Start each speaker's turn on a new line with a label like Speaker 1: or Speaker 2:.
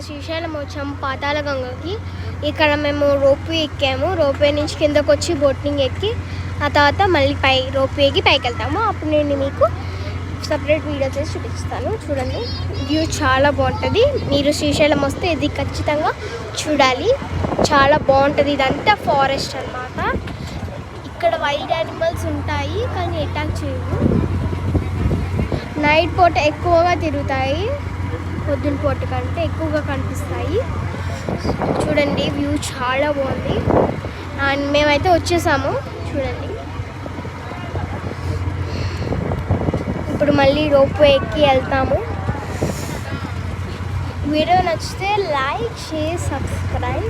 Speaker 1: శ్రీశైలం వచ్చాము పాతాళ గంగకి. ఇక్కడ మేము రోప్వే ఎక్కాము. రోప్వే నుంచి కిందకు వచ్చి బోటింగ్ ఎక్కి ఆ తర్వాత మళ్ళీ రోప్వే ఎక్కి పైకి వెళ్తాము. అప్పుడు నేను మీకు సపరేట్ వీడియో చేసి చూపిస్తాను. చూడండి, వ్యూ చాలా బాగుంటుంది. మీరు శ్రీశైలం వస్తే ఇది ఖచ్చితంగా చూడాలి. చాలా బాగుంటుంది. ఇదంతా ఫారెస్ట్ అన్నమాట. ఇక్కడ వైల్డ్ యానిమల్స్ ఉంటాయి కానీ అటాక్ చేయవు. నైట్ పూట ఎక్కువగా తిరుగుతాయి, పొద్దున పూట కంటే ఎక్కువగా కనిపిస్తాయి. చూడండి, వ్యూ చాలా బాగుంది. అండ్ మేమైతే వచ్చేసాము. చూడండి, ఇప్పుడు మళ్ళీ రోప్వే ఎక్కి వెళ్తాము. వీడియో నచ్చితే లైక్, షేర్, సబ్స్క్రైబ్.